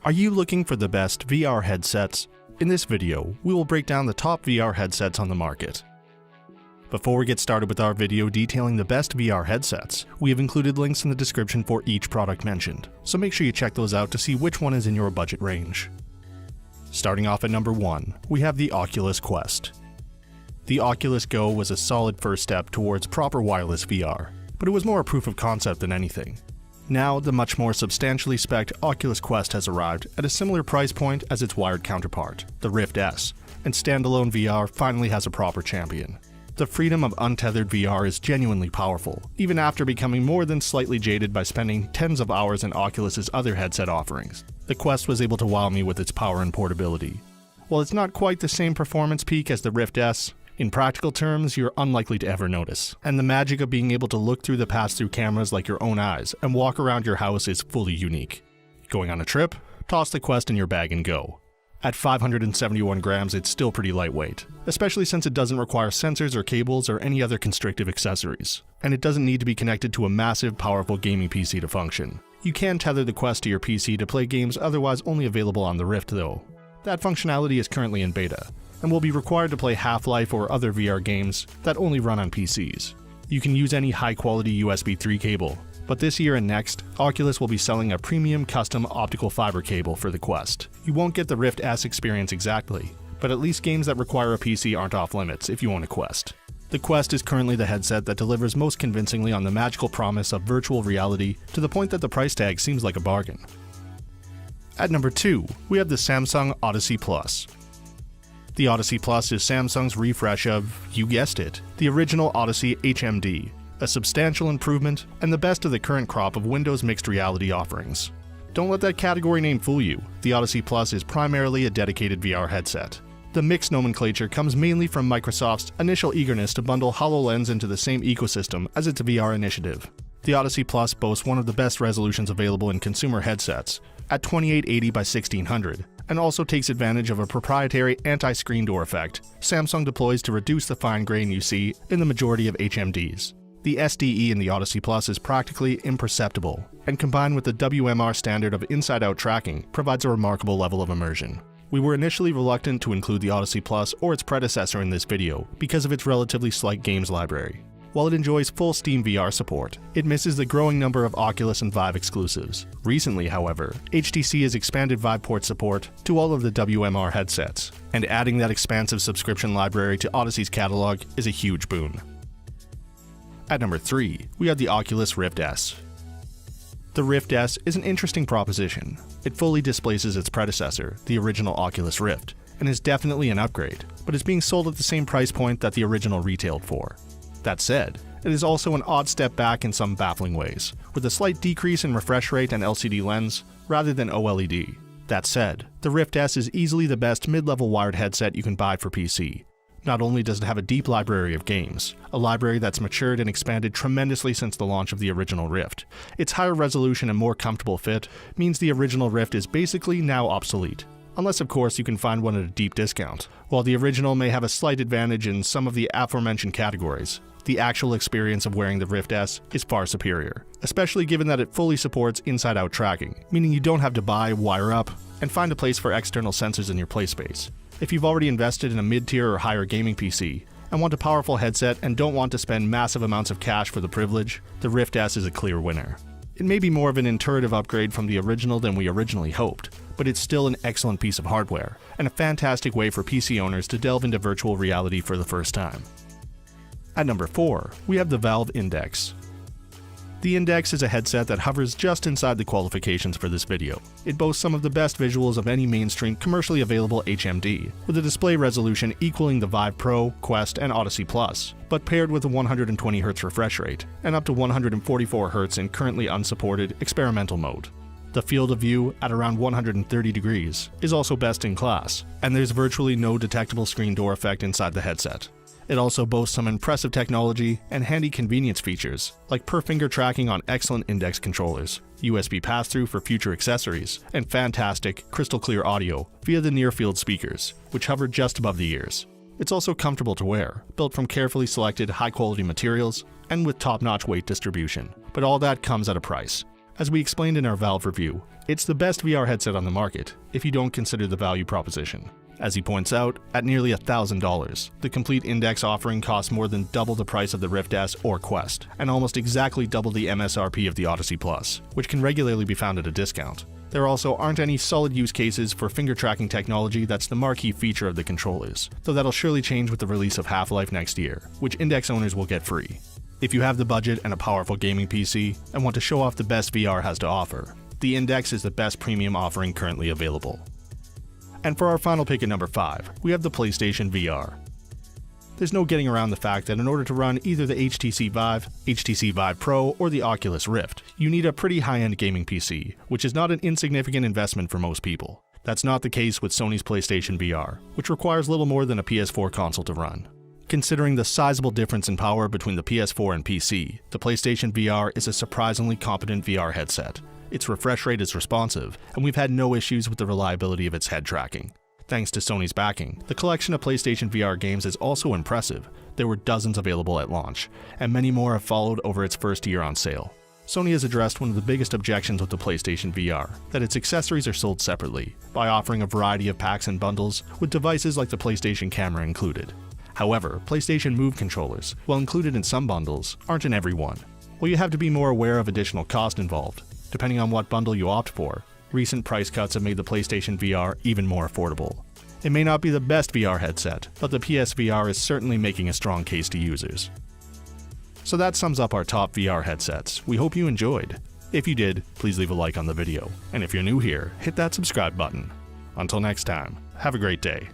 Are you looking for the best VR headsets? In this video, we will break down the top VR headsets on the market. Before we get started with our video detailing the best VR headsets, we have included links in the description for each product mentioned, so make sure you check those out to see which one is in your budget range. Starting off at number 1, we have the Oculus Quest. The Oculus Go was a solid first step towards proper wireless VR, but it was more a proof of concept than anything. Now, the much more substantially spec'd Oculus Quest has arrived at a similar price point as its wired counterpart, the Rift S, and standalone VR finally has a proper champion. The freedom of untethered VR is genuinely powerful, even after becoming more than slightly jaded by spending tens of hours in Oculus's other headset offerings. The Quest was able to wow me with its power and portability. While it's not quite the same performance peak as the Rift S, in practical terms, you're unlikely to ever notice, and the magic of being able to look through the pass-through cameras like your own eyes and walk around your house is fully unique. Going on a trip? Toss the Quest in your bag and go. At 571 grams, it's still pretty lightweight, especially since it doesn't require sensors or cables or any other constrictive accessories, and it doesn't need to be connected to a massive, powerful gaming PC to function. You can tether the Quest to your PC to play games otherwise only available on the Rift though. That functionality is currently in beta, and will be required to play Half-Life or other VR games that only run on PCs. You can use any high-quality USB 3 cable, but this year and next, Oculus will be selling a premium custom optical fiber cable for the Quest. You won't get the Rift S experience exactly, but at least games that require a PC aren't off limits if you own a Quest. The Quest is currently the headset that delivers most convincingly on the magical promise of virtual reality to the point that the price tag seems like a bargain. At number 2, we have the Samsung Odyssey Plus. The Odyssey Plus is Samsung's refresh of, you guessed it, the original Odyssey HMD, a substantial improvement and the best of the current crop of Windows mixed reality offerings. Don't let that category name fool you, the Odyssey Plus is primarily a dedicated VR headset. The mixed nomenclature comes mainly from Microsoft's initial eagerness to bundle HoloLens into the same ecosystem as its VR initiative. The Odyssey Plus boasts one of the best resolutions available in consumer headsets, at 2880 by 1600, and also takes advantage of a proprietary anti-screen door effect Samsung deploys to reduce the fine grain you see in the majority of HMDs. The SDE in the Odyssey Plus is practically imperceptible, and combined with the WMR standard of inside-out tracking, provides a remarkable level of immersion. We were initially reluctant to include the Odyssey Plus or its predecessor in this video because of its relatively slight games library. While it enjoys full Steam VR support, it misses the growing number of Oculus and Vive exclusives. Recently, however, HTC has expanded Viveport support to all of the WMR headsets, and adding that expansive subscription library to Odyssey's catalog is a huge boon. At number 3, we have the Oculus Rift S. The Rift S is an interesting proposition. It fully displaces its predecessor, the original Oculus Rift, and is definitely an upgrade, but is being sold at the same price point that the original retailed for. That said, it is also an odd step back in some baffling ways, with a slight decrease in refresh rate and LCD lens rather than OLED. That said, the Rift S is easily the best mid-level wired headset you can buy for PC. Not only does it have a deep library of games, a library that's matured and expanded tremendously since the launch of the original Rift, its higher resolution and more comfortable fit means the original Rift is basically now obsolete. Unless of course you can find one at a deep discount. While the original may have a slight advantage in some of the aforementioned categories, the actual experience of wearing the Rift S is far superior, especially given that it fully supports inside-out tracking, meaning you don't have to buy, wire up, and find a place for external sensors in your playspace. If you've already invested in a mid-tier or higher gaming PC, and want a powerful headset and don't want to spend massive amounts of cash for the privilege, the Rift S is a clear winner. It may be more of an intuitive upgrade from the original than we originally hoped, but it's still an excellent piece of hardware, and a fantastic way for PC owners to delve into virtual reality for the first time. At number 4, we have the Valve Index. The Index is a headset that hovers just inside the qualifications for this video. It boasts some of the best visuals of any mainstream commercially available HMD, with a display resolution equaling the Vive Pro, Quest, and Odyssey Plus, but paired with a 120Hz refresh rate, and up to 144Hz in currently unsupported experimental mode. The field of view, at around 130 degrees, is also best in class, and there's virtually no detectable screen door effect inside the headset. It also boasts some impressive technology and handy convenience features, like per-finger tracking on excellent index controllers, USB pass-through for future accessories, and fantastic, crystal-clear audio via the near-field speakers, which hover just above the ears. It's also comfortable to wear, built from carefully selected high-quality materials, and with top-notch weight distribution. But all that comes at a price. As we explained in our Valve review, it's the best VR headset on the market if you don't consider the value proposition. As he points out, at nearly $1,000, the complete Index offering costs more than double the price of the Rift S or Quest, and almost exactly double the MSRP of the Odyssey Plus, which can regularly be found at a discount. There also aren't any solid use cases for finger tracking technology that's the marquee feature of the controllers, though that'll surely change with the release of Half-Life next year, which Index owners will get free. If you have the budget and a powerful gaming PC, and want to show off the best VR has to offer, the Index is the best premium offering currently available. And for our final pick at number 5, we have the PlayStation VR. There's no getting around the fact that in order to run either the HTC Vive, HTC Vive Pro, or the Oculus Rift, you need a pretty high-end gaming PC, which is not an insignificant investment for most people. That's not the case with Sony's PlayStation VR, which requires little more than a PS4 console to run. Considering the sizable difference in power between the PS4 and PC, the PlayStation VR is a surprisingly competent VR headset. Its refresh rate is responsive, and we've had no issues with the reliability of its head tracking. Thanks to Sony's backing, the collection of PlayStation VR games is also impressive. There were dozens available at launch, and many more have followed over its first year on sale. Sony has addressed one of the biggest objections with the PlayStation VR, that its accessories are sold separately, by offering a variety of packs and bundles, with devices like the PlayStation Camera included. However, PlayStation Move controllers, while included in some bundles, aren't in every one. While you have to be more aware of additional cost involved, depending on what bundle you opt for, recent price cuts have made the PlayStation VR even more affordable. It may not be the best VR headset, but the PSVR is certainly making a strong case to users. So that sums up our top VR headsets. We hope you enjoyed. If you did, please leave a like on the video. And if you're new here, hit that subscribe button. Until next time, have a great day.